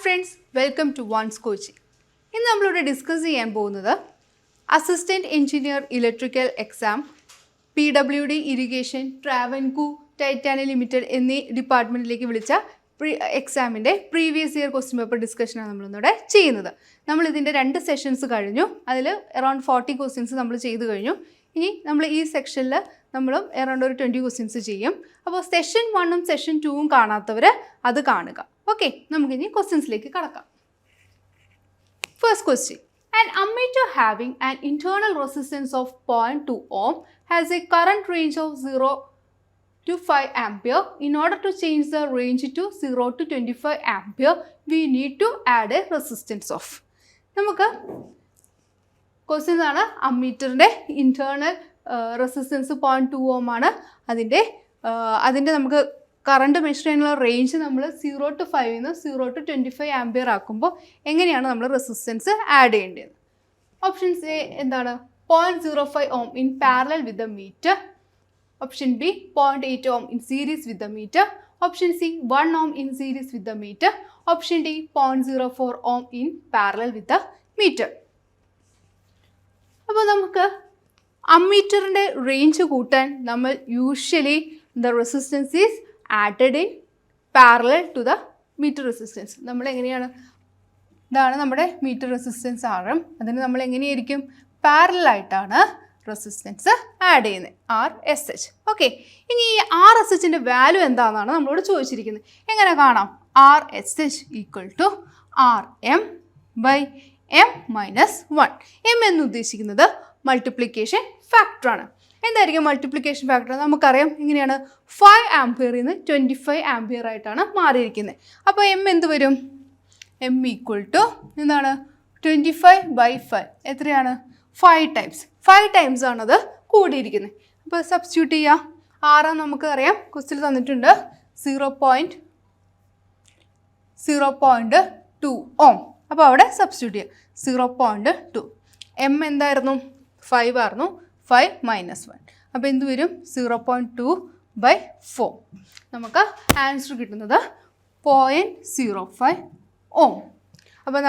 friends, welcome to One's Coaching. ഇന്ന് നമ്മളിവിടെ discuss ചെയ്യാൻ പോകുന്നത് assistant engineer electrical exam PWD irrigation Travancore titanium limited എന്നീ ഡിപ്പാർട്ട്മെൻറ്റിലേക്ക് വിളിച്ച എക്സാമിൻ്റെ പ്രീവിയസ് ഇയർ ക്വസ്റ്റ്യൻ പേപ്പർ ഡിസ്കഷനാണ് നമ്മളിന്നിവിടെ ചെയ്യുന്നത്. നമ്മളിതിൻ്റെ 2 സെഷൻസ് കഴിഞ്ഞു. അതിൽ അറൗണ്ട് 40 ക്വസ്റ്റ്യൻസ് നമ്മൾ ചെയ്തു കഴിഞ്ഞു. ഇനി നമ്മൾ ഈ സെക്ഷനിൽ നമ്മളും അറൗണ്ട് ഒരു 20 ക്വസ്റ്റ്യൻസ് ചെയ്യും. അപ്പോൾ സെഷൻ 1ഉം സെഷൻ 2ഉം കാണാത്തവർ അത് കാണുക. ഓക്കെ, നമുക്കിനി ക്വസ്റ്റ്യൻസിലേക്ക് കടക്കാം. First question. An ammeter having an internal resistance of 0.2 ohm has a current range of 0 to 5 ampere. In order to change the range to 0 to 25 ampere, we need to add a resistance of. നമുക്ക് questions ആണ്. അമ്മീറ്ററിൻ്റെ internal resistance 0.2 ohm ആണ്. അതിൻ്റെ നമുക്ക് current measure ചെയ്യാനുള്ള range നമ്മൾ 0 to 5 നിന്ന് 0 to 25 ampere ആക്കുമ്പോൾ എങ്ങനെയാണ് നമ്മൾ റെസിസ്റ്റൻസ് ആഡ് ചെയ്യേണ്ടത്? ഓപ്ഷൻസ് എ എന്താണ്? 0.05 ohm in parallel with the meter. Option B 0.8 ohm in series with the meter. Option C 1 ohm in series with the meter. Option D 0.04 ohm in parallel with the meter. അപ്പോൾ നമുക്ക് അമ്മീറ്ററിൻ്റെ range കൂട്ടാൻ നമ്മൾ usually the resistance is added in parallel to the meter resistance. നമ്മൾ എങ്ങനെയാണ്, ഇതാണ് നമ്മുടെ metre resistance ആരം. അതിന് നമ്മൾ എങ്ങനെയായിരിക്കും പാരലായിട്ടാണ് റെസിസ്റ്റൻസ് ആഡ് ചെയ്യുന്നത്, RSH. ഓക്കെ, ഇനി ഈ RSHൻ്റെ വാല്യൂ എന്താണെന്നാണ് നമ്മളോട് ചോദിച്ചിരിക്കുന്നത്. എങ്ങനെ കാണാം? RSH equal to RM/M-1. M എന്ന് ഉദ്ദേശിക്കുന്നത് മൾട്ടിപ്ലിക്കേഷൻ ഫാക്ടറാണ്. എന്തായിരിക്കും മൾട്ടിപ്ലിക്കേഷൻ ഫാക്ടർ? നമുക്കറിയാം എങ്ങനെയാണ്, 5 ആംപിയറിൽ നിന്ന് 25 ആംപിയർ ആയിട്ടാണ് മാറിയിരിക്കുന്നത്. അപ്പോൾ M എന്ത് വരും? M ഈക്വൽ ടു എന്താണ്? 25/5. എത്രയാണ്? 5 ടൈംസ്. 5 ടൈംസ് ആണത് കൂടിയിരിക്കുന്നത്. അപ്പോൾ സബ്സ്റ്റിറ്റ്യൂട്ട് ചെയ്യുക. R നമുക്ക് അറിയാം, ക്വസ്റ്റ്യൻ തന്നിട്ടുണ്ട് 0.2 ohm. അപ്പോൾ അവിടെ സബ്സ്റ്റിറ്റ്യൂട്ട് ചെയ്യുക 0.2. M എന്തായിരുന്നു? 5 ആയിരുന്നു. 5 - 1. അപ്പോൾ എന്ത് വരും? 0.2/4. നമുക്ക് ആൻസർ കിട്ടുന്നത് 0.05 ohm. അപ്പോൾ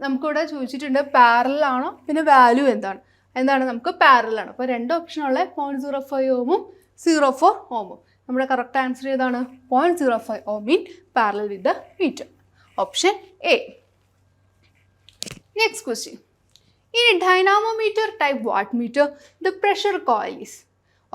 നമുക്കിവിടെ ചോദിച്ചിട്ടുണ്ട് പാരലാണോ, പിന്നെ വാല്യൂ എന്താണ് നമുക്ക് പാരലാണ്. അപ്പോൾ 2 ഓപ്ഷനുള്ള 0.05 ohmഉം 0.4 ohmഉം. നമ്മുടെ കറക്റ്റ് ആൻസർ ഏതാണ്? 0.05 ohm in parallel with the meter. Option A. Next question. In a dynamometer type wattmeter, the pressure coil is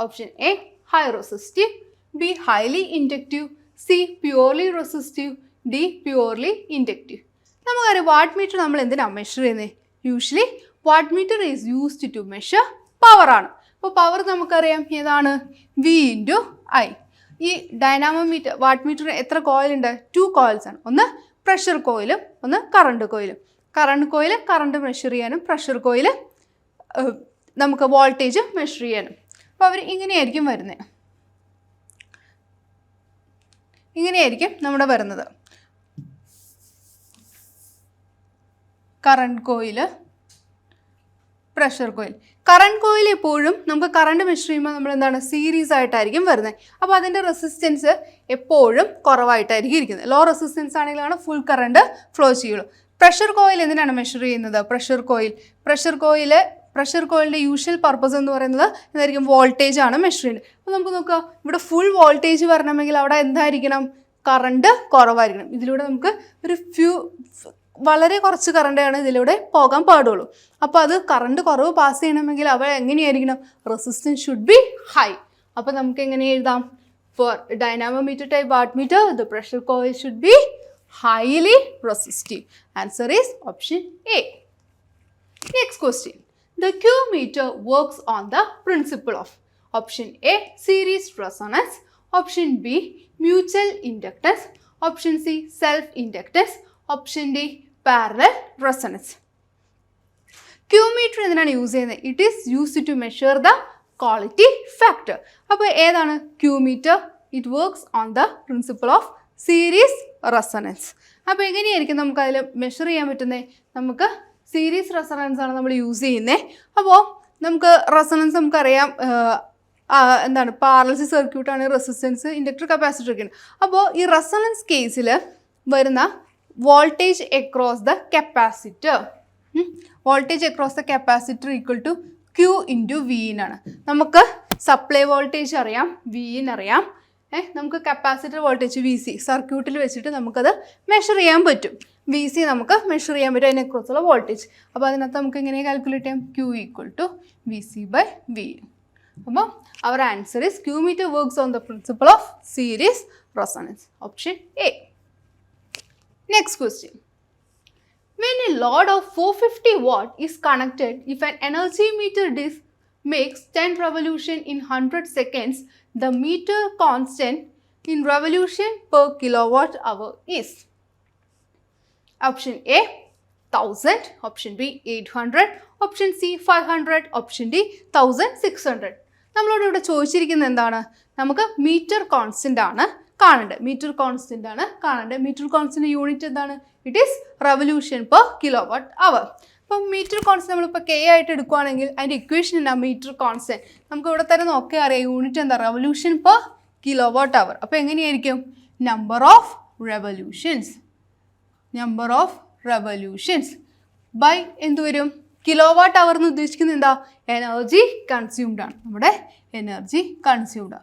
option A high resistive, B highly inductive, C purely resistive, D purely inductive. നമുക്കറിയാം wattmeter നമ്മൾ എന്തിനാണ് measure ചെയ്യുന്നത്? Usually wattmeter is used to measure power ആണ്. അപ്പോൾ power നമുക്കറിയാം ഏതാണ്? V × I. ഈ dynamometer wattmeter എത്ര കോയിലുണ്ട്? 2 കോയിൽസ് ആണ്. ഒന്ന് പ്രഷർ കോയിലും ഒന്ന് കറണ്ട് കോയിലും. കറണ്ട് കോയിൽ കറണ്ട് മെഷർ ചെയ്യാനും പ്രഷർ കോയിൽ നമുക്ക് വോൾട്ടേജ് മെഷർ ചെയ്യാനും. അപ്പോൾ അവർ ഇങ്ങനെയായിരിക്കും വരുന്നത്. ഇങ്ങനെയായിരിക്കും നമ്മുടെ വരുന്നത്. Current coil, pressure coil. Current coil എപ്പോഴും നമുക്ക് കറണ്ട് മെഷർ ചെയ്യുമ്പോൾ നമ്മൾ എന്താണ് സീരീസ് ആയിട്ടായിരിക്കും വരുന്നത്. അപ്പോൾ അതിൻ്റെ റെസിസ്റ്റൻസ് എപ്പോഴും കുറവായിട്ടായിരിക്കും ഇരിക്കുന്നത്. ലോ റെസിസ്റ്റൻസ് ആണെങ്കിലാണ് ഫുൾ കറണ്ട് ഫ്ലോ ചെയ്യുള്ളൂ. പ്രഷർ കോയിൽ എന്തിനാണ് മെഷർ ചെയ്യുന്നത്? പ്രഷർ കോയിലിൻ്റെ യൂഷ്വൽ പർപ്പസ് എന്ന് പറയുന്നത് എന്തായിരിക്കും? വോൾട്ടേജ് ആണ് മെഷർ ചെയ്യുന്നത്. അപ്പോൾ നമുക്ക് നോക്കുക, ഇവിടെ ഫുൾ വോൾട്ടേജ് വരണമെങ്കിൽ അവിടെ എന്തായിരിക്കണം? കറണ്ട് കുറവായിരിക്കണം. ഇതിലൂടെ നമുക്ക് വളരെ കുറച്ച് കറണ്ടാണ് ഇതിലൂടെ പോകാൻ പാടുള്ളൂ. അപ്പോൾ അത് കറണ്ട് കുറവ് പാസ് ചെയ്യണമെങ്കിൽ അവ എങ്ങനെയായിരിക്കണം? Resistance should be high. അപ്പോൾ നമുക്ക് എങ്ങനെ എഴുതാം? For dynamometer type wattmeter the pressure coil should be highly resistive. Answer is option A. Next question. The Q meter works on the principle of option A series resonance, option B mutual inductance, option C self inductance, option D parallel resonance. Q meter എന്തിനാണ് use ചെയ്യുന്നത്? It is used to measure the quality factor. അപ്പോൾ ഏതാണ് Q meter? It works on the principle of series resonance. അപ്പോൾ എങ്ങനെയായിരിക്കും നമുക്ക് അതിൽ measure ചെയ്യാൻ പറ്റുന്നത്? നമുക്ക് സീരീസ് റെസൊണൻസ് ആണ് നമ്മൾ യൂസ് ചെയ്യുന്നത്. അപ്പോൾ നമുക്ക് റെസൊണൻസ് നമുക്കറിയാം എന്താണ്, പാരലൽ സർക്യൂട്ടാണ് റെസിസ്റ്റൻസ്, ഇൻഡക്ടർ, കപ്പാസിറ്റർ ഒക്കെയാണ്. അപ്പോൾ ഈ റെസൊണൻസ് കേസിൽ വരുന്ന voltage across the capacitor. Voltage across the capacitor equal to Q into V എന്നാണ്. നമുക്ക് സപ്ലൈ വോൾട്ടേജ് അറിയാം, V അറിയാം, നമുക്ക് കപ്പാസിറ്റർ വോൾട്ടേജ് വി സി സർക്യൂട്ടിൽ വെച്ചിട്ട് നമുക്കത് മെഷർ ചെയ്യാൻ പറ്റും. വി സി നമുക്ക് മെഷർ ചെയ്യാൻ പറ്റും അതിനെക്കുറിച്ചുള്ള വോൾട്ടേജ്. അപ്പോൾ അതിനകത്ത് നമുക്ക് എങ്ങനെ കാൽക്കുലേറ്റ് ചെയ്യാം? Q equal to V C by V. അപ്പോൾ our answer is Q meter works on the principle of series resonance. Option A. Next question. When a load of 450 watt is connected, if an energy meter disc makes 10 revolution in 100 seconds, the meter constant in revolution per kilowatt hour is? Option A 1000, option B 800, option C 500, option D 1600. നമ്മളോട് ഇവിടെ ചോദിച്ചിരിക്കുന്നത് എന്താണ്? നമുക്ക് metre constant ആണ് കാണേണ്ടത്. Meter constant unit എന്താണ്? It is revolution per kilowatt hour. അപ്പം meter constant നമ്മളിപ്പോൾ കെ ആയിട്ട് എടുക്കുകയാണെങ്കിൽ അതിൻ്റെ ഇക്വേഷൻ എന്താ? മീറ്റർ കോൺസ്റ്റന്റ് നമുക്ക് ഇവിടെ തന്നെ നോക്കിയാൽ അറിയാം. യൂണിറ്റ് എന്താ? Revolution per kilowatt hour. അപ്പോൾ എങ്ങനെയായിരിക്കും? നമ്പർ ഓഫ് റെവല്യൂഷൻസ് ബൈ എന്ത് വരും? കിലോവാട്ട് അവർ എന്ന് ഉദ്ദേശിക്കുന്നത് എന്താ? എനർജി കൺസ്യൂംഡ് ആണ്. നമ്മുടെ എനർജി കൺസ്യൂംഡ്.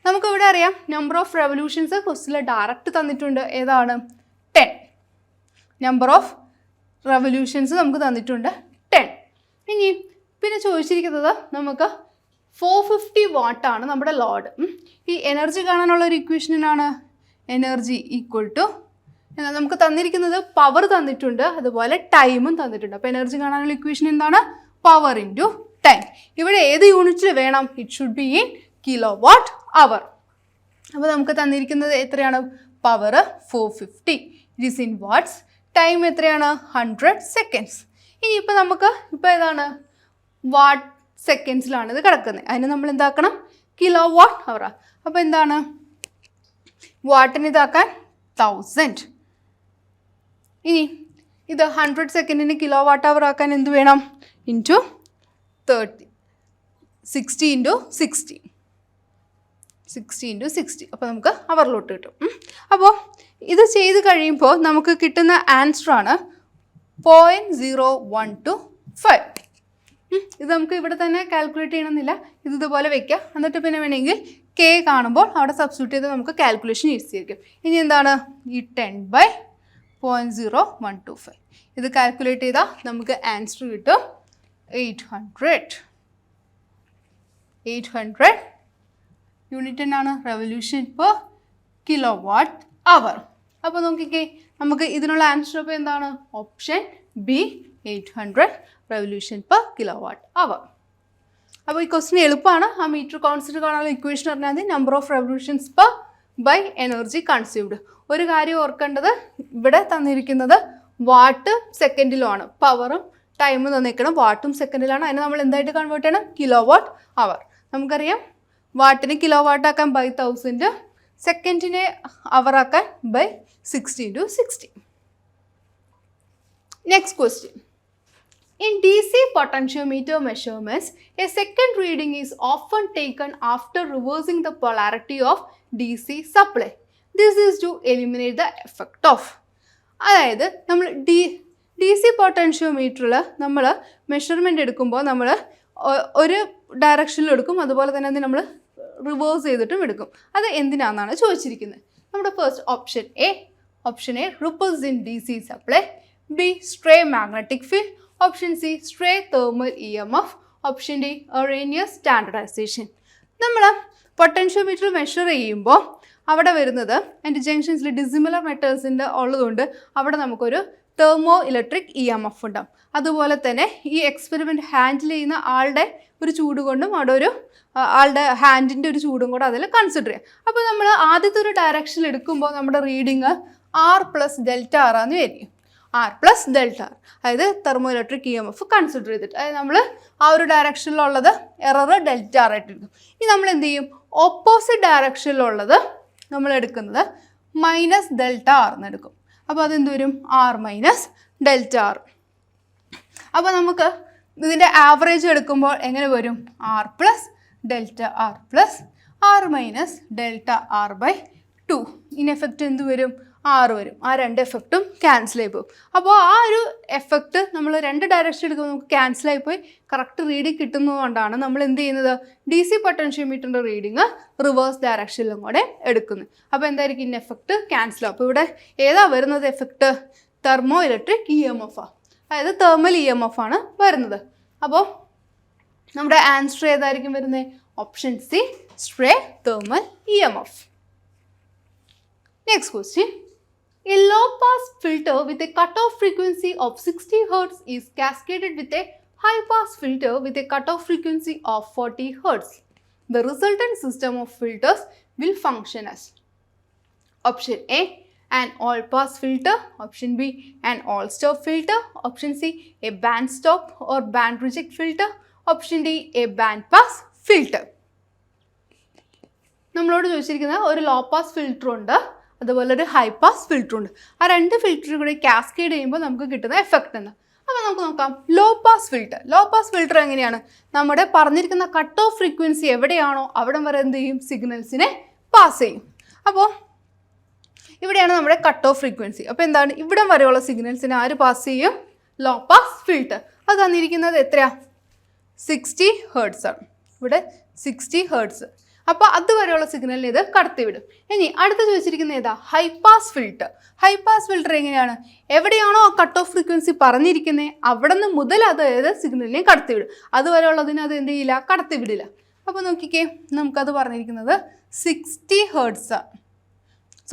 നമുക്കിവിടെ അറിയാം നമ്പർ ഓഫ് റെവല്യൂഷൻസ് ക്വസ്റ്റിൽ ഡയറക്റ്റ് തന്നിട്ടുണ്ട്. ഏതാണ്? 10. നമ്പർ ഓഫ് റെവല്യൂഷൻസ് നമുക്ക് തന്നിട്ടുണ്ട് 10. ഇനി പിന്നെ ചോദിച്ചിരിക്കുന്നത് നമുക്ക് 450 വാട്ടാണ് നമ്മുടെ ലോഡ്. ഈ എനർജി കാണാനുള്ള ഒരു ഇക്വേഷനാണ് എനർജി ഈക്വൽ ടു എന്നാൽ നമുക്ക് തന്നിരിക്കുന്നത് പവർ തന്നിട്ടുണ്ട്, അതുപോലെ ടൈമും തന്നിട്ടുണ്ട്. അപ്പോൾ എനർജി കാണാനുള്ള ഇക്വേഷൻ എന്താണ്? Power into time. ഇവിടെ ഏത് യൂണിറ്റിൽ വേണം? It should be in kilowatt hour. അപ്പോൾ നമുക്ക് തന്നിരിക്കുന്നത് എത്രയാണ്? Power 450, it is in watts. Time എത്രയാണ്? 100 seconds. ഇനിയിപ്പോൾ നമുക്ക് ഇപ്പോൾ ഏതാണ്? വാട്ട് സെക്കൻഡ്സിലാണ് ഇത് കിടക്കുന്നത്. അതിന് നമ്മൾ എന്താക്കണം? Kilowatt hour. അപ്പോൾ എന്താണ്? വാട്ടിന് ഇതാക്കാൻ 1000. ഇനി ഇത് 100 സെക്കൻഡിന് കിലോ വാട്ട് അവർ ആക്കാൻ എന്ത് വേണം? Into 30, 60 into 60. അപ്പോൾ നമുക്ക് അവറിലോട്ട് കിട്ടും. അപ്പോൾ ഇത് ചെയ്ത് കഴിയുമ്പോൾ നമുക്ക് കിട്ടുന്ന ആൻസറാണ് 0.0125. ഇത് നമുക്ക് ഇവിടെ തന്നെ കാൽക്കുലേറ്റ് ചെയ്യണമെന്നില്ല. ഇതുപോലെ വെക്കാം. എന്നിട്ട് പിന്നെ വേണമെങ്കിൽ കെ കാണുമ്പോൾ അവിടെ സബ്സ്റ്റിറ്റ്യൂട്ട് ചെയ്ത് നമുക്ക് കാൽക്കുലേഷൻ ഈസി ആയിരിക്കും. ഇനി എന്താണ്? ഈ 10/0.0125 ഇത് കാൽക്കുലേറ്റ് ചെയ്താൽ നമുക്ക് ആൻസർ കിട്ടും 800 യൂണിറ്റ് എന്നാണ്? Revolution per kilowatt hour. അപ്പോൾ നോക്കിക്കേ, നമുക്ക് ഇതിനുള്ള ആൻസർ അപ്പോൾ എന്താണ്? Option B 800 revolution per kilowatt hour. അപ്പോൾ ഈ ക്വസ്റ്റിന് എളുപ്പമാണ്. ആ മീറ്റർ കോൺസ്റ്റന്റ് കാണാനുള്ള ഇക്വേഷൻ പറഞ്ഞാൽ മതി. Number of revolutions per by energy consumed. ഒരു കാര്യം ഓർക്കേണ്ടത്, ഇവിടെ തന്നിരിക്കുന്നത് വാട്ട് സെക്കൻഡിലുമാണ്. പവറും ടൈമും തന്നിരിക്കണം വാട്ടും സെക്കൻഡിലാണ്. അതിനെ നമ്മൾ എന്തായിട്ട് കൺവേർട്ട് ചെയ്യണം? കിലോവാട്ട് അവർ. നമുക്കറിയാം വാട്ടിന് kilo വാട്ടാക്കാൻ by 1000, സെക്കൻഡിനെ അവറാക്കാൻ by 60 × 60. Next question. In DC potentiometer measurements, a second reading is often taken after reversing the polarity of DC supply. This is to eliminate the effect of. അതായത് നമ്മൾ D C പൊട്ടൻഷ്യോമീറ്ററിൽ നമ്മൾ measurement എടുക്കുമ്പോൾ നമ്മൾ ഒരു ഡയറക്ഷനിൽ എടുക്കും, അതുപോലെ തന്നെ അത് നമ്മൾ റിവേഴ്സ് ചെയ്തിട്ടും എടുക്കും. അത് എന്തിനാണെന്നാണ് ചോദിച്ചിരിക്കുന്നത്. നമ്മുടെ first option A ripples in D C supply, B stray magnetic field, option C stray thermal EMF, option D erroneous standardization. നമ്മൾ പൊട്ടൻഷ്യോമീറ്റർ മെഷർ ചെയ്യുമ്പോൾ അവിടെ വരുന്നത് അതിൻ്റെ ജംഗ്ഷൻസിൽ ഡിസിമിലർ മെറ്റൽസിൻ്റെ ഉള്ളതുകൊണ്ട് അവിടെ നമുക്കൊരു തെർമോ ഇലക്ട്രിക് EMF ഉണ്ടാകും. അതുപോലെ തന്നെ ഈ എക്സ്പെരിമെൻറ്റ് ഹാൻഡിൽ ചെയ്യുന്ന ആളുടെ ഒരു ചൂട് കൊണ്ടും അവിടെ ഒരു ആളുടെ ഹാൻഡിൻ്റെ ഒരു ചൂടും കൂടെ അതിൽ കൺസിഡർ ചെയ്യാം. അപ്പോൾ നമ്മൾ ആദ്യത്തെ ഒരു ഡയറക്ഷനിൽ എടുക്കുമ്പോൾ നമ്മുടെ റീഡിങ് R+Δr ആണെന്ന് വിചാരിക്കും. R+Δr, അതായത് തെർമോ ഇലക്ട്രിക് EMF കൺസിഡർ ചെയ്തിട്ട്, അതായത് നമ്മൾ ആ ഒരു ഡയറക്ഷനിലുള്ളത് എറർ Δr ആയിട്ട് എടുക്കും. ഇനി നമ്മൾ എന്ത് ചെയ്യും? ഓപ്പോസിറ്റ് ഡയറക്ഷനിലുള്ളത് നമ്മൾ എടുക്കുന്നത് -Δr എന്ന് എടുക്കും. അപ്പോൾ അതെന്ത് വരും? R-Δr. അപ്പോൾ നമുക്ക് ഇതിൻ്റെ ആവറേജ് എടുക്കുമ്പോൾ എങ്ങനെ വരും? R+Δr+R-Δr/2. ഇൻ എഫക്റ്റ് എന്ത് വരും? 6 വരും. ആ 2 എഫക്റ്റും ക്യാൻസൽ ആയി പോകും. അപ്പോൾ ആ ഒരു എഫക്റ്റ് നമ്മൾ 2 ഡയറക്ഷൻ എടുക്കുമ്പോൾ നമുക്ക് ക്യാൻസൽ ആയിപ്പോയി കറക്റ്റ് റീഡിങ് കിട്ടുന്നതുകൊണ്ടാണ് നമ്മൾ എന്ത് ചെയ്യുന്നത്, ഡി സി പൊട്ടൻഷ്യോമീറ്ററിൻ്റെ റീഡിങ് റിവേഴ്സ് ഡയറക്ഷനിലും കൂടെ എടുക്കുന്നത്. അപ്പോൾ എന്തായിരിക്കും ഇൻ എഫക്റ്റ് ക്യാൻസൽ ആവും. അപ്പോൾ ഇവിടെ ഏതാ വരുന്നത് എഫക്റ്റ്, തെർമോ ഇലക്ട്രിക് EMF ആണ്, അതായത് തെർമൽ EMF ആണ് വരുന്നത്. അപ്പോൾ നമ്മുടെ ആൻസർ ഏതായിരിക്കും വരുന്നത്, option C, stray thermal EMF. Next question. A low-pass filter with a cutoff frequency of 60 Hz is cascaded with a high-pass filter with a cutoff frequency of 40 Hz. The resultant system of filters will function as option A, an all-pass filter, option B, an all-stop filter, option C, a band-stop or band-reject filter, option D, a band-pass filter. നമ്മളോട് ചോദിച്ചിരിക്കുന്നത് ഒരു law pass filter ഉണ്ട്, അതുപോലെ ഒരു high pass filter ഉണ്ട്. ആ 2 ഫിൽറ്ററും കൂടി cascade ചെയ്യുമ്പോൾ നമുക്ക് കിട്ടുന്ന എഫക്റ്റ് എന്താ. അപ്പോൾ നമുക്ക് നോക്കാം low pass filter. Low pass filter എങ്ങനെയാണ്, നമ്മുടെ പറഞ്ഞിരിക്കുന്ന കട്ട് ഓഫ് ഫ്രീക്വൻസി എവിടെയാണോ അവിടെ വരെ എന്ത് ചെയ്യും, സിഗ്നൽസിനെ പാസ് ചെയ്യും. അപ്പോൾ ഇവിടെയാണ് നമ്മുടെ കട്ട് ഓഫ് ഫ്രീക്വൻസി. അപ്പോൾ എന്താണ്, ഇവിടം വരെയുള്ള സിഗ്നൽസിനെ ആര് പാസ് ചെയ്യും, ലോ പാസ് ഫിൽറ്റർ. അത് തന്നിരിക്കുന്നത് എത്രയാണ്, 60 Hz ആണ്. ഇവിടെ 60 Hz. അപ്പോൾ അതുവരെയുള്ള സിഗ്നലിന് ഇത് കടത്തിവിടും. ഇനി അടുത്ത് ചോദിച്ചിരിക്കുന്നത് ഏതാ, high pass filter. High pass filter എങ്ങനെയാണ്, എവിടെയാണോ ആ കട്ട് ഓഫ് ഫ്രീക്വൻസി പറഞ്ഞിരിക്കുന്നത് അവിടെ നിന്ന് മുതൽ അത് ഏത് സിഗ്നലിനെ കടത്തിവിടും, അതുവരെയുള്ളതിന് അത് എന്ത് ചെയ്യില്ല, കടത്തിവിടില്ല. അപ്പോൾ നോക്കിക്കേ, നമുക്കത് പറഞ്ഞിരിക്കുന്നത് 60 Hz,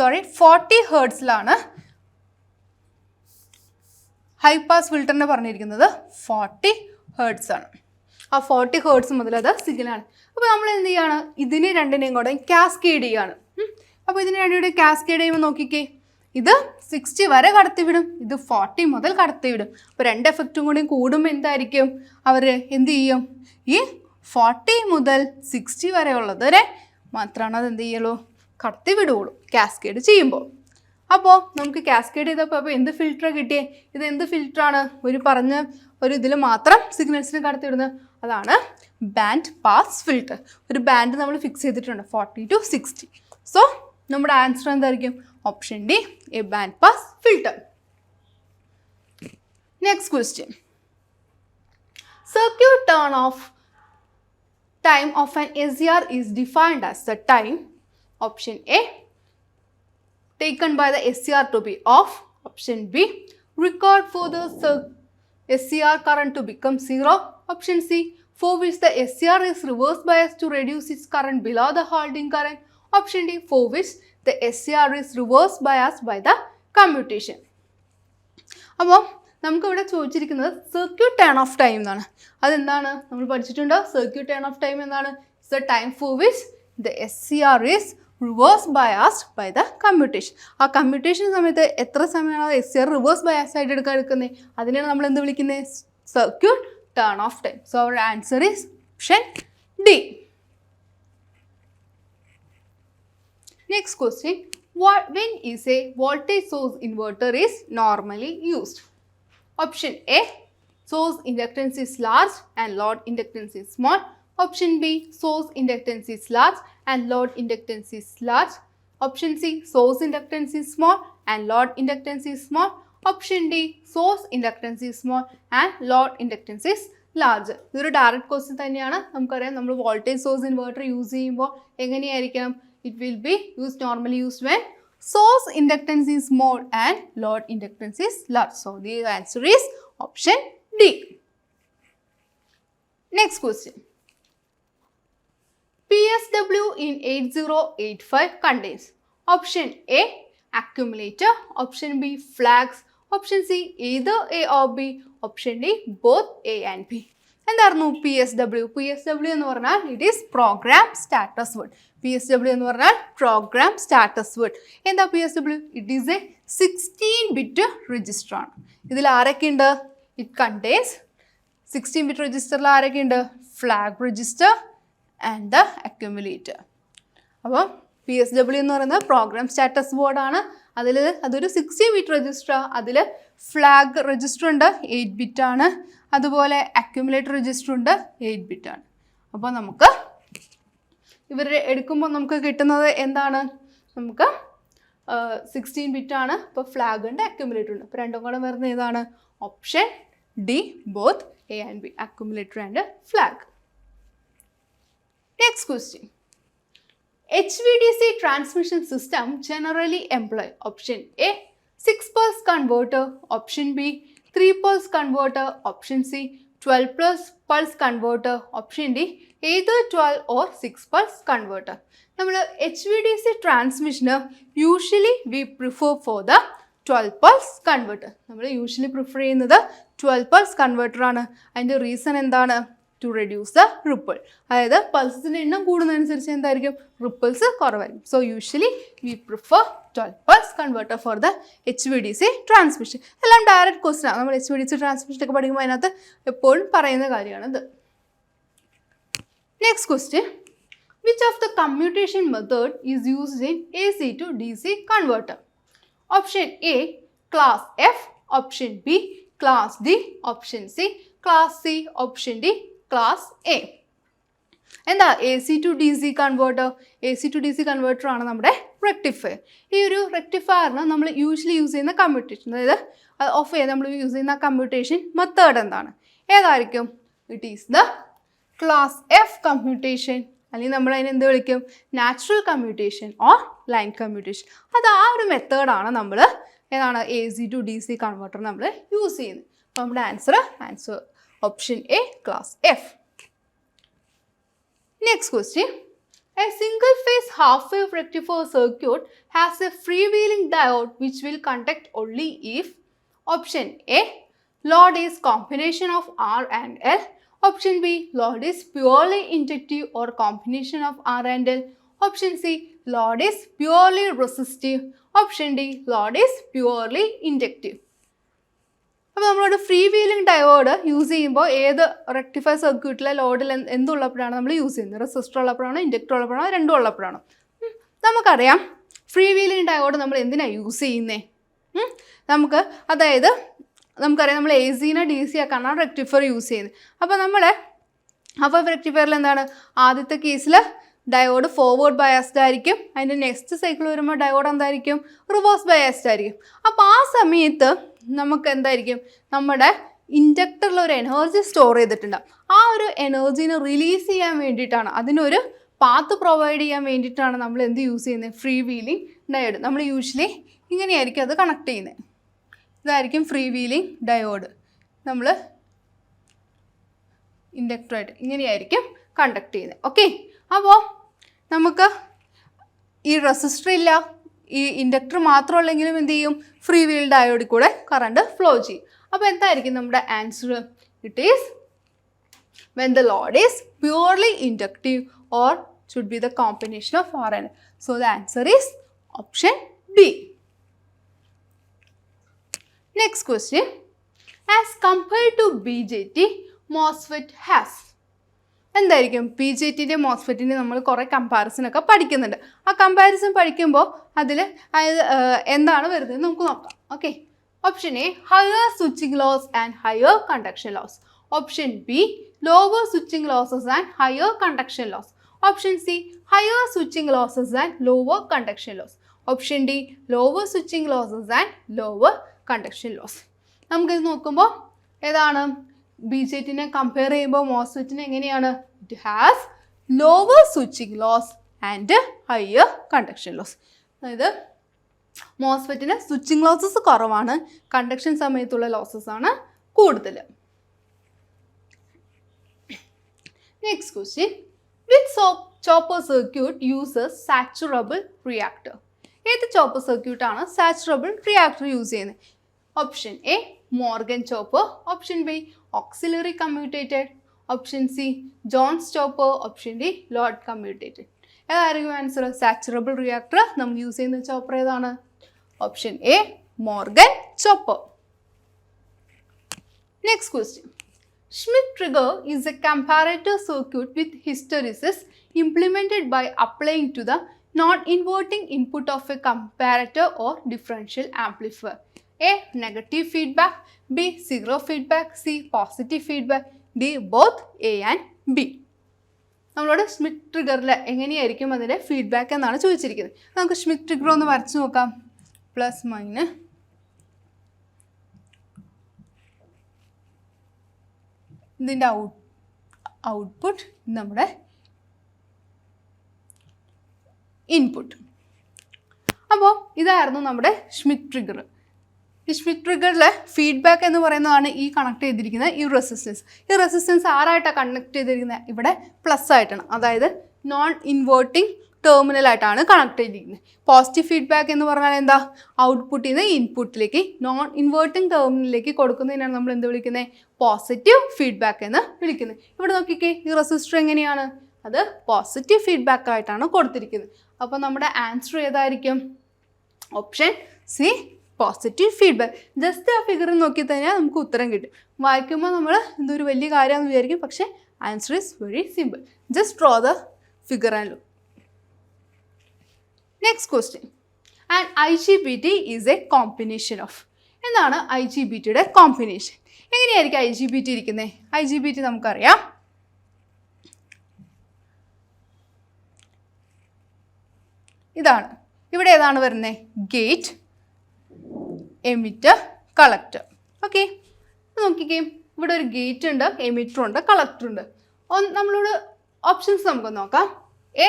40 Hz ഹൈ പാസ് ഫിൽറ്ററിനെ പറഞ്ഞിരിക്കുന്നത് 40 Hz ആണ്. ആ 40 Hz മുതൽ അത് സിഗ്നലാണ്. അപ്പോൾ നമ്മൾ എന്ത് ചെയ്യാണ്, ഇതിനെ രണ്ടിനെയും കൂടെ കാസ്കേഡ് ചെയ്യാണ്. അപ്പോൾ ഇതിനെ രണ്ടുകൂടെ കാസ്കേഡ് ചെയ്യുമ്പോൾ നോക്കിക്കേ, ഇത് 60 വരെ കടത്തിവിടും, ഇത് 40 മുതൽ കടത്തിവിടും. അപ്പോൾ 2 എഫക്റ്റും കൂടി കൂടുമ്പോൾ എന്തായിരിക്കും, അവർ എന്ത് ചെയ്യും, ഈ 40 മുതൽ 60 വരെ ഉള്ളതുവരെ മാത്രമാണ് അത് എന്ത് ചെയ്യുള്ളൂ, കടത്തിവിടുകയുള്ളൂ കാസ്കേഡ് ചെയ്യുമ്പോൾ. അപ്പോൾ നമുക്ക് കാസ്കേഡ് ചെയ്തപ്പോൾ അപ്പോൾ എന്ത് ഫിൽറ്റർ കിട്ടിയേ, ഇത് എന്ത് ഫിൽറ്ററാണ്, പറഞ്ഞ ഒരു ഇതിൽ മാത്രം സിഗ്നൽസിനെ കടത്തിവിടുന്നത്, അതാണ് ബാൻഡ് പാസ് ഫിൽറ്റർ. ഒരു ബാൻഡ് നമ്മൾ ഫിക്സ് ചെയ്തിട്ടുണ്ട് 40 to 60. സോ നമ്മുടെ ആൻസർ എന്തായിരിക്കും, option D, A band pass filter. Next question. Circuit turn off time of an SCR is defined as the time, option A, taken by the SCR to be off, option B, required for the SCR current to become 0, option C, for which the SCR is reverse biased to reduce its current below the holding current, option D, for which the SCR is reverse biased by the commutation. അപ്പോൾ നമുക്കിവിടെ ചോദിച്ചിരിക്കുന്നത് circuit turn off time എന്നാണ്. അതെന്താണ്, നമ്മൾ പഠിച്ചിട്ടുണ്ടോ, circuit turn off time എന്താണ്, it's the time for which the SCR is reverse biased by the commutation. ആ commutation സമയത്ത് എത്ര സമയമാണ് SCR റിവേഴ്സ് ബയാസ് ആയിട്ട് എടുക്കുന്നത്, അതിനെയാണ് നമ്മൾ എന്ത് വിളിക്കുന്നത്, circuit turn off time. So our answer is option D. Next question. When is a voltage source inverter is normally used? Option A, source inductance is large and load inductance is small. Option B, source inductance is large and load inductance is large. Option C, source inductance is small and load inductance is small. Option D, source inductance is small and load inductance is large. ഇതൊരു direct question തന്നെയാണ്. നമുക്കറിയാം നമ്മൾ voltage source inverter use ചെയ്യുമ്പോൾ എങ്ങനെയായിരിക്കണം, it will be normally used when source inductance is small and load inductance is large. So the answer is option D. Next question. PSW in 8085 contains option A, accumulator, option B, flags, option C, either A or B, option D, both A and B. എന്തായിരുന്നു PSW? PSW എന്ന് പറഞ്ഞാൽ it is programme status word. PSW എന്ന് പറഞ്ഞാൽ programme status word. എന്താ PSW? It is A 16-bit register ആണ്. ഇതിൽ ആരൊക്കെ ഉണ്ട്? ഇറ്റ് കണ്ടെയ്ൻസ് 16-bit രജിസ്റ്ററിൽ ആരൊക്കെ ഉണ്ട്? Flag register and the accumulator. അപ്പോൾ PSW എന്ന് പറയുന്നത് പ്രോഗ്രാം സ്റ്റാറ്റസ് ബോർഡാണ്. അതൊരു 16-bit രജിസ്റ്റർ. അതിൽ ഫ്ലാഗ് രജിസ്റ്റർ ഉണ്ട്, 8-bit ആണ്. അതുപോലെ അക്യുമുലേറ്റർ രജിസ്റ്റർ ഉണ്ട്, 8-bit ആണ്. അപ്പോൾ നമുക്ക് ഇവരെ എടുക്കുമ്പോൾ നമുക്ക് കിട്ടുന്നത് എന്താണ്? നമുക്ക് 16 ബിറ്റാണ്. ഇപ്പോൾ ഫ്ലാഗ് ഉണ്ട്, അക്യുമുലേറ്റർ ഉണ്ട്. അപ്പോൾ രണ്ടും കൂടെ വരുന്ന ഏതാണ്? Option D, both A and B, accumulator and flag. Next question. HVDC transmission system generally employ option A 6 pulse converter, option B 3 pulse converter, option C 12 pulse converter, option D either 12 or 6 pulse converter. നമ്മൾ HVDC transmission usually we prefer for the 12 pulse converter. നമ്മൾ usually prefer ചെയ്യുന്നത് 12 pulse converter ആണ്. അതിൻ്റെ reason എന്താണ്? To reduce the ripple. അതായത് പൾസസിൻ്റെ എണ്ണം കൂടുന്നതനുസരിച്ച് എന്തായിരിക്കും? റിപ്പിൾസ് കുറവായിരിക്കും. So usually we prefer 12 pulse converter for the HVDC transmission. എല്ലാം ഡയറക്റ്റ് ക്വസ്റ്റ്യൻ ആണ്. നമ്മൾ HVDC ട്രാൻസ്മിഷൻ ഒക്കെ പഠിക്കുമ്പോൾ അതിനകത്ത് എപ്പോഴും പറയുന്ന കാര്യമാണിത്. Next question. Which of the commutation method is used in AC to DC converter? Option A class F, option B class D, option C class C, option D class A. എന്താ AC to DC converter? AC to DC converter ആണ് നമ്മുടെ rectifier. ഈ ഒരു റെക്ടിഫയറിന് നമ്മൾ usually use ചെയ്യുന്ന commutation, അതായത് of ചെയ്ത് നമ്മൾ യൂസ് ചെയ്യുന്ന കമ്മ്യൂട്ടേഷൻ മെത്തേഡ് എന്താണ്? ഏതായിരിക്കും? It is the class F commutation, അല്ലെങ്കിൽ നമ്മൾ അതിനെ എന്ത് വിളിക്കും? Natural commutation or line commutation. അത് ആ ഒരു മെത്തേഡാണ് നമ്മൾ ഏതാണ് AC to DC കൺവേർട്ടർ നമ്മൾ യൂസ് ചെയ്യുന്നത്. അപ്പോൾ നമ്മുടെ answer option A class F. Next question. A single phase half wave rectifier circuit has a freewheeling diode which will conduct only if option A load is combination of R and L, option B load is purely inductive or combination of R and L, option C load is purely resistive, option D load is purely inductive. അപ്പോൾ നമ്മളോട് free wheeling diode use ചെയ്യുമ്പോൾ ഏത് rectifier സർക്യൂട്ടിലെ ലോഡിൽ എന്തുള്ളപ്പോഴാണ് നമ്മൾ use ചെയ്യുന്നത്? Resistor ഉള്ളപ്പോഴാണോ, inductor ഉള്ളപ്പോഴാണോ, രണ്ടും ഉള്ളപ്പോഴാണോ? നമുക്കറിയാം ഫ്രീ വീലിംഗ് ഡയോഡ് നമ്മൾ എന്തിനാണ് യൂസ് ചെയ്യുന്നത്? നമുക്കറിയാം നമ്മൾ AC-നെ DC ആക്കാനാണ് റെക്ടിഫയർ യൂസ് ചെയ്യുന്നത്. അപ്പോൾ റെക്ടിഫയറിൽ എന്താണ്? ആദ്യത്തെ കേസിൽ ഡയോഡ് ഫോർവേഡ് ബയാസ്ഡ് ആയിരിക്കും. അതിൻ്റെ നെക്സ്റ്റ് സൈക്കിൾ വരുമ്പോൾ ഡയോഡ് എന്തായിരിക്കും? റിവേഴ്സ് ബയാസ്ഡ് ആയിരിക്കും. അപ്പോൾ ആ സമയത്ത് നമുക്ക് എന്തായിരിക്കും? നമ്മുടെ ഇൻഡക്ടറിൽ ഒരു എനർജി സ്റ്റോർ ചെയ്തിട്ടുണ്ടാകും. ആ ഒരു എനർജീനെ റിലീസ് ചെയ്യാൻ വേണ്ടിയിട്ടാണ്, അതിനൊരു പാത്ത് പ്രൊവൈഡ് ചെയ്യാൻ വേണ്ടിയിട്ടാണ് നമ്മൾ എന്ത് യൂസ് ചെയ്യുന്നത്? Free wheeling diode. നമ്മൾ യൂഷ്വലി ഇങ്ങനെയായിരിക്കും അത് കണക്ട് ചെയ്യുന്നത്. ഇതായിരിക്കും ഫ്രീ വീലിംഗ് ഡയോഡ്. നമ്മൾ ഇൻഡക്ടറായിട്ട് ഇങ്ങനെയായിരിക്കും കണ്ടക്ട് ചെയ്യുന്നത്. ഓക്കെ, അപ്പോൾ നമുക്ക് ഈ റെസിസ്റ്റർ ഇല്ല, ഈ ഇൻഡക്ടർ മാത്രമുള്ളെങ്കിലും എന്ത് ചെയ്യും? ഫ്രീ വീൽ ഡയോഡിൽ കൂടെ കറണ്ട് ഫ്ലോ ചെയ്യും. അപ്പോൾ എന്തായിരിക്കും നമ്മുടെ answer? It is when the load is purely inductive or should be the combination of R and L. So the answer is option B. Next question. As compared to BJT, MOSFET has. എന്തായിരിക്കും? BJTൻ്റെ മോസ്ഫെറ്റിൻ്റെ നമ്മൾ കുറേ കമ്പാരിസണൊക്കെ പഠിക്കുന്നുണ്ട്. ആ comparison പഠിക്കുമ്പോൾ അതിൽ എന്താണ് വരുന്നത് നമുക്ക് നോക്കാം. Okay, option A higher switching loss and higher conduction loss, option B lower switching losses and higher conduction loss, option C higher switching losses and lower conduction loss, option D lower switching losses and lower conduction loss. നമുക്കിത് നോക്കുമ്പോൾ ഏതാണ്? BJTനെ compare ചെയ്യുമ്പോൾ മോസ്ഫെറ്റിന് എങ്ങനെയാണ്? It has lower switching loss and higher conduction loss. അതായത് മോസ്ഫെറ്റിന് switching losses കുറവാണ്, കണ്ടക്ഷൻ സമയത്തുള്ള ലോസസ് ആണ് കൂടുതൽ. Next question. Which chopper circuit uses saturable reactor? ഏത് ചോപ്പർ സർക്യൂട്ടാണ് സാച്ചുറബിൾ റിയാക്ടർ യൂസ് ചെയ്യുന്നത്? Option A Morgan chopper, option B auxiliary commutated, option C Jones chopper, option D load commutated. ഏതായിരിക്കും answer? Saturable reactor നമ്മൾ use ചെയ്യുന്ന chopper ഏതാണ്? Option A Morgan chopper. Next question. Schmitt trigger is a comparator circuit with hysteresis implemented by applying to the non-inverting input of a comparator or differential amplifier. A negative feedback, B zero feedback, C positive feedback, D both A and B. നമ്മളോട് Smith ട്രിഗറിൽ എങ്ങനെയായിരിക്കും അതിൻ്റെ feedback എന്നാണ് ചോദിച്ചിരിക്കുന്നത്. നമുക്ക് Smith trigger ഒന്ന് വരച്ച് നോക്കാം. Plus minus ഇതിൻ്റെ ഔട്ട്പുട്ട്, നമ്മുടെ ഇൻപുട്ട്. അപ്പോൾ ഇതായിരുന്നു നമ്മുടെ സ്മിത്ത് ട്രിഗർ. ഈ സ്മിത്ത് ട്രിഗറിലെ ഫീഡ്ബാക്ക് എന്ന് പറയുന്നതാണ് ഈ കണക്ട് ചെയ്തിരിക്കുന്നത് ഈ റെസിസ്റ്റൻസ്. ഈ റെസിസ്റ്റൻസ് ആരായിട്ടാണ് കണക്ട് ചെയ്തിരിക്കുന്നത്? ഇവിടെ പ്ലസ് ആയിട്ടാണ്, അതായത് നോൺ ഇൻവേർട്ടിംഗ് ടെർമിനലായിട്ടാണ് കണക്ട് ചെയ്തിരിക്കുന്നത്. പോസിറ്റീവ് ഫീഡ്ബാക്ക് എന്ന് പറഞ്ഞാൽ എന്താ? ഔട്ട്പുട്ടിൽ നിന്ന് ഇൻപുട്ടിലേക്ക് നോൺ ഇൻവേർട്ടിംഗ് ടെർമിനലിലേക്ക് കൊടുക്കുന്നതിനാണ് നമ്മൾ എന്ത് വിളിക്കുന്നത്? പോസിറ്റീവ് ഫീഡ്ബാക്ക് എന്ന് വിളിക്കുന്നത്. ഇവിടെ നോക്കിക്കേ, ഈ റെസിസ്റ്റർ എങ്ങനെയാണ്? അത് പോസിറ്റീവ് ഫീഡ്ബാക്ക് ആയിട്ടാണ് കൊടുത്തിരിക്കുന്നത്. അപ്പോൾ നമ്മുടെ ആൻസർ ഏതായിരിക്കും? Option C, positive feedback. Just ആ ഫിഗറിൽ നോക്കി കഴിഞ്ഞാൽ നമുക്ക് ഉത്തരം കിട്ടും. വായിക്കുമ്പോൾ നമ്മൾ എന്തൊരു വലിയ കാര്യമാണെന്ന് വിചാരിക്കും, പക്ഷേ answer is very simple. Just draw the figure and look. Next question. And IGBT is A combination of. എന്താണ് IGBTയുടെ കോമ്പിനേഷൻ? എങ്ങനെയായിരിക്കും IGBT ഇരിക്കുന്നത്? IGBT നമുക്കറിയാം, ഇതാണ്. ഇവിടെ ഏതാണ് വരുന്നത്? Gate, emitter, collector. ഓക്കെ, നോക്കിക്കേ, ഇവിടെ ഒരു ഗേറ്റ് ഉണ്ട്, എമിറ്റർ ഉണ്ട്, കളക്ടർ ഉണ്ട്. നമ്മളോട് ഓപ്ഷൻസ് നമുക്ക് നോക്കാം. A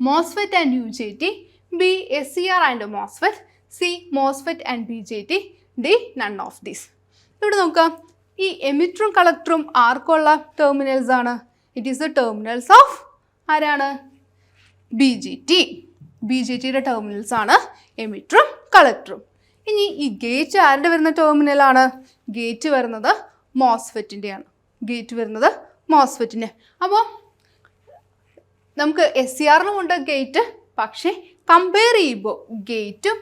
MOSFET and UJT, B SCR and MOSFET, C MOSFET and BJT, D none of these. ഇവിടെ നോക്കാം, ഈ എമിറ്ററും കളക്ടറും ആർക്കുള്ള ടെർമിനൽസ് ആണ്? It is the terminals of ആരാണ്? BJTയുടെ ടെർമിനൽസ് ആണ് എമിറ്ററും കളക്ടറും. ഇനി ഈ ഗേറ്റ് ആരുടെ വരുന്ന ടെർമിനലാണ്? ഗേറ്റ് വരുന്നത് മോസ്ഫെറ്റിൻ്റെയാണ്. അപ്പോൾ നമുക്ക് SCRനും ഉണ്ട് ഗേറ്റ്, പക്ഷേ കമ്പയർ ചെയ്യുമ്പോൾ ഗേറ്റും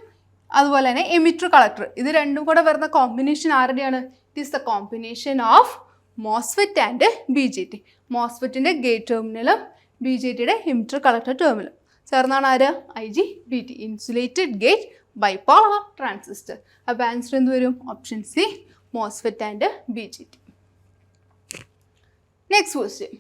അതുപോലെ തന്നെ എമിറ്റർ കളക്ടർ ഇത് രണ്ടും കൂടെ വരുന്ന കോമ്പിനേഷൻ ആരുടെയാണ്? It is the combination of MOSFET and BJT. മോസ്ഫെറ്റിൻ്റെ ഗേറ്റ് ടെർമിനലും BJTയുടെ എമിറ്റർ കളക്ടർ ടെർമിനലും ചേർന്നാണ് ആര്? IGBT, insulated gate bipolar transistor. അപ്പോൾ ആൻസർ എന്ത് വരും? Option C, MOSFET and BJT. Next question.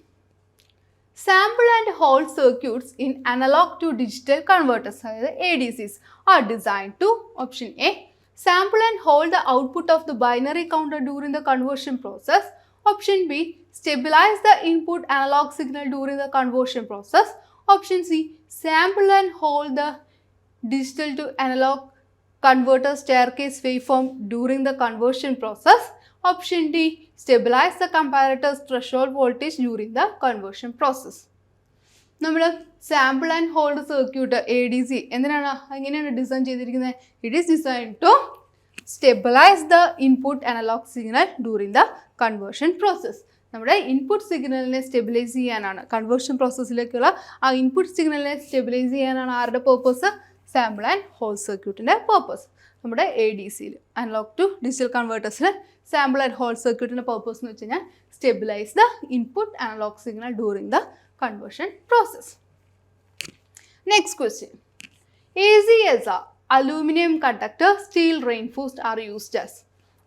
Sample and hold circuits in analog to digital converters, അതായത് ADCs, are designed to option A sample and hold the output of the binary counter during the conversion process, option B stabilize the input analog signal during the conversion process, option C sample and hold the digital to analog converter staircase waveform during the conversion process, option D stabilize the comparator's threshold voltage during the conversion process. നമ്മൾ sample and hold circuit ADC എങ്ങനെയാണ് design ചെയ്തിരിക്കുന്നത്? It is design to stabilize the input analog signal during the conversion process. നമ്മുടെ input സിഗ്നലിനെ stabilize ചെയ്യാനാണ്, conversion പ്രോസസ്സിലേക്കുള്ള ആ input സിഗ്നലിനെ stabilize ചെയ്യാനാണ് ആരുടെ പേർപ്പസ്? സാമ്പിൾ ആൻഡ് ഹോൾഡ് സർക്യൂട്ടിൻ്റെ പേർപ്പസ്. നമ്മുടെ ADCയിൽ, അനലോഗ് ടു ഡിജിറ്റൽ കൺവേർട്ടേഴ്സിൽ സാമ്പിൾ ആൻഡ് ഹോൾഡ് സർക്യൂട്ടിൻ്റെ പേർപ്പസ് എന്ന് വെച്ച് കഴിഞ്ഞാൽ stabilize the input analog signal during the conversion process. Next question. ACSR, aluminum conductor, steel reinforced are used as.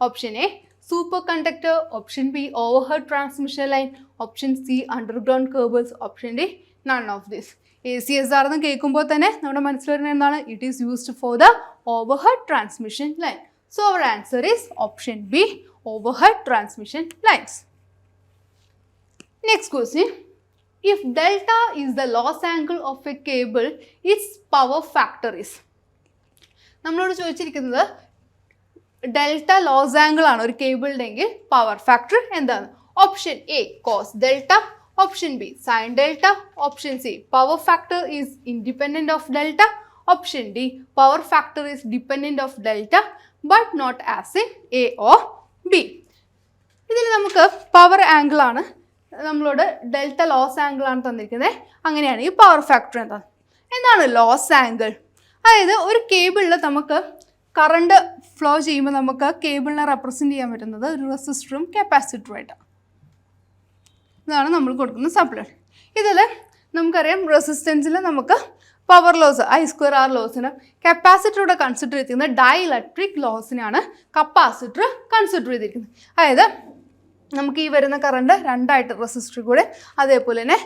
Option A superconductor, option B overhead transmission line, option C underground cables, option D none of this. ACSR എന്ന് കേൾക്കുമ്പോൾ തന്നെ നമ്മുടെ മനസ്സിൽ വരുന്നത് എന്താണ്? It is used for the overhead transmission line. So our answer is option B, overhead transmission lines. Next question. If delta is the loss angle of a cable, its power factor is. നമ്മളോട് ചോദിച്ചിരിക്കുന്നത് delta loss angle ആണ് ഒരു കേബിളിൻ്റെ എങ്കിൽ power factor എന്താണ്? Option A cos delta, option B sine delta, option C power factor is independent of delta, option D power factor is dependent of delta but not as in A or B. ഇതിൽ നമുക്ക് power angle ആണ്, നമ്മളോട് delta loss angle ആണ് തന്നിരിക്കുന്നത്. അങ്ങനെയാണെങ്കിൽ power factor എന്താണ് loss angle? അതായത് ഒരു കേബിളിൽ നമുക്ക് കറണ്ട് ഫ്ലോ ചെയ്യുമ്പോൾ നമുക്ക് കേബിളിനെ റെപ്രസെൻറ്റ് ചെയ്യാൻ പറ്റുന്നത് ഒരു റെസിസ്റ്ററും കപ്പാസിറ്ററും ആയിട്ടാണ്. ഇതാണ് നമ്മൾ കൊടുക്കുന്ന സപ്ലൈ. ഇതിൽ നമുക്കറിയാം റെസിസ്റ്റൻസിൽ നമുക്ക് പവർ ലോസ് I²R ലോസിന്, കപ്പാസിറ്ററൂടെ കൺസിഡർ ചെയ്തിരിക്കുന്നത് ഡൈ ഇലക്ട്രിക് ലോസിനാണ് കപ്പാസിറ്റർ കൺസിഡർ ചെയ്തിരിക്കുന്നത്. അതായത് നമുക്ക് ഈ വരുന്ന കറണ്ട് രണ്ടായിട്ട് റെസിസ്റ്റർ കൂടെ അതേപോലെ തന്നെ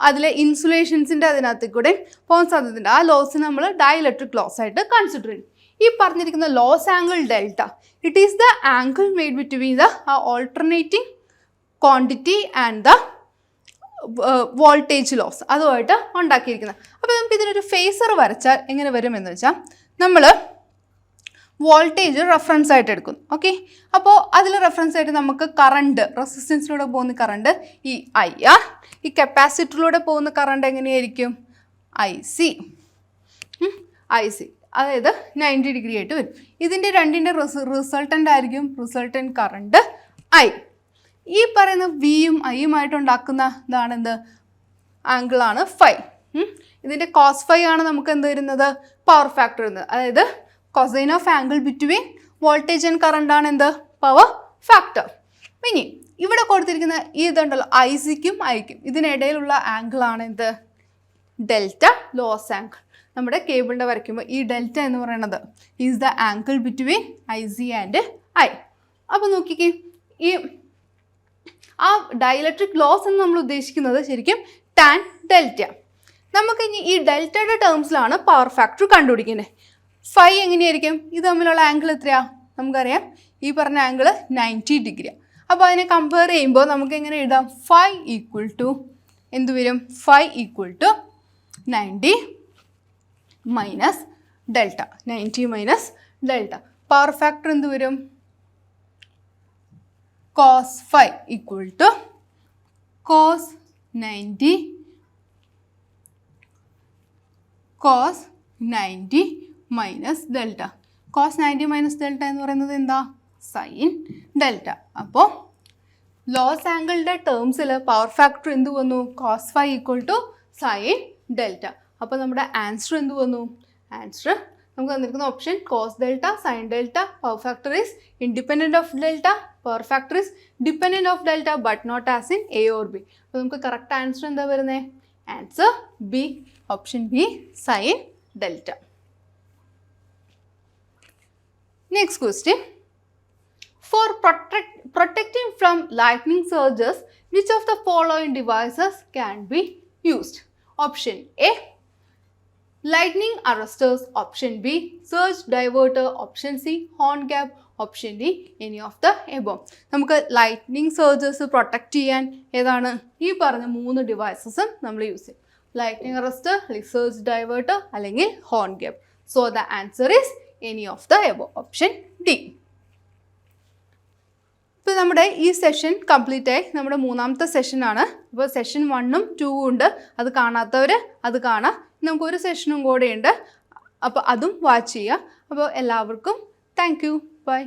അതിലെ ഇൻസുലേഷൻസിൻ്റെ അതിനകത്ത് കൂടെ പോകാൻ സാധ്യതയുണ്ട്. ആ ലോസിന് നമ്മൾ ഡൈഇലക്ട്രിക് ലോസ് ആയിട്ട് കൺസിഡർ ചെയ്യും. ഈ പറഞ്ഞിരിക്കുന്ന loss angle delta, it is the angle made between the alternating quantity and the voltage loss, അതുമായിട്ട് ഉണ്ടാക്കിയിരിക്കുന്നത്. അപ്പോൾ നമുക്ക് ഇതിനൊരു ഫേസർ വരച്ചാൽ എങ്ങനെ വരുമെന്ന് വെച്ചാൽ, നമ്മൾ വോൾട്ടേജ് റെഫറൻസ് ആയിട്ട് എടുക്കുന്നു. ഓക്കെ, അപ്പോൾ അതിൽ റെഫറൻസ് ആയിട്ട് നമുക്ക് കറണ്ട്, റെസിസ്റ്റൻസിലൂടെ പോകുന്ന കറണ്ട് ഈ IR, ഈ കപ്പാസിറ്ററിലൂടെ പോകുന്ന കറണ്ട് എങ്ങനെയായിരിക്കും IC, അതായത് 90 ഡിഗ്രി ആയിട്ട് വരും. ഇതിൻ്റെ രണ്ടിൻ്റെ റിസൾട്ടൻ്റ് ആയിരിക്കും റിസൾട്ടൻ്റ് കറണ്ട് I. ഈ പറയുന്ന വിയും ഐയുമായിട്ട് ഉണ്ടാക്കുന്ന ഇതാണ് എന്ത്, ആംഗിളാണ് ഫൈ. ഇതിൻ്റെ കോസ് ഫൈ ആണ് നമുക്ക് എന്ത് വരുന്നത്, പവർ ഫാക്ടർ വരുന്നത്. അതായത് cosine of angle between voltage and current ആണ് എന്ത്, പവർ ഫാക്ടർ. ഇനി ഇവിടെ കൊടുത്തിരിക്കുന്ന ഈ ഇതുണ്ടല്ലോ ICക്കും Iക്കും ഇതിനിടയിലുള്ള ആംഗിളാണ് എന്ത്, ഡെൽറ്റ ലോസ് ആംഗിൾ. നമ്മുടെ കേബിളിൻ്റെ വരയ്ക്കുമ്പോൾ ഈ ഡെൽറ്റ എന്ന് പറയുന്നത് is the angle between IC and I. അപ്പോൾ നോക്കിക്കേ, ഈ ആ ഡൈഇലക്ട്രിക് ലോസ് എന്ന് നമ്മൾ ഉദ്ദേശിക്കുന്നത് ശരിക്കും ടാൻ ഡെൽറ്റ. നമുക്കിനി ഈ ഡെൽറ്റയുടെ ടേംസിലാണ് പവർ ഫാക്ടർ കണ്ടുപിടിക്കുന്നത്. ഫൈ എങ്ങനെയായിരിക്കും, ഇത് തമ്മിലുള്ള ആംഗിൾ എത്രയാണ് നമുക്കറിയാം, ഈ പറഞ്ഞ ആംഗിൾ 90 ഡിഗ്രിയാണ്. അപ്പോൾ അതിനെ കമ്പയർ ചെയ്യുമ്പോൾ നമുക്ക് എങ്ങനെ എഴുതാം, ഫൈ ഈക്വൽ ടു എന്ത് വരും, phi equal to 90 minus delta, 90 minus delta. Power factor എന്ത് വരും, cos phi equal to cos 90 minus delta. Cos 90 minus delta എന്ന് പറയുന്നത് എന്താ, സൈൻ ഡെൽറ്റ. അപ്പോൾ ലോസ് ആംഗിളിൻ്റെ ടേംസിൽ പവർ ഫാക്ടർ എന്ത് വന്നു, cos phi equal to sine delta. അപ്പോൾ നമ്മുടെ ആൻസർ എന്ത് വന്നു, ആൻസർ നമുക്ക് തന്നിരിക്കുന്ന option cos delta, sine delta, power factor is independent of delta, power factor is dependent of delta but not as in A or B. അപ്പോൾ നമുക്ക് correct answer എന്താ വരുന്നത്, answer B, option B, sine delta. Next question. For protecting from lightning surges, which of the following devices can be used? Option A, lightning arresters. Option B, surge diverter. Option C, horn gap. Option D, any of the above. നമുക്ക് lightning surges protect ചെയ്യാൻ ഏതാണ്, ഈ പറഞ്ഞ 3 ഡിവൈസസും നമ്മൾ use ചെയ്യും. Lightning arrester, surge diverter അല്ലെങ്കിൽ horn gap. So the answer is any of the above, option D. ഇപ്പോൾ നമ്മുടെ ഈ സെഷൻ കംപ്ലീറ്റ് ആയി, നമ്മുടെ 3ാമത്തെ സെഷനാണ്. ഇപ്പോൾ സെഷൻ 1ഉം 2ഉം ഉണ്ട്, അത് കാണാത്തവർ അത് കാണാം. നമുക്കൊരു സെഷനും കൂടെ ഉണ്ട്, അപ്പോൾ അതും വാച്ച് ചെയ്യുക. അപ്പോൾ എല്ലാവർക്കും താങ്ക് യു, ബൈ.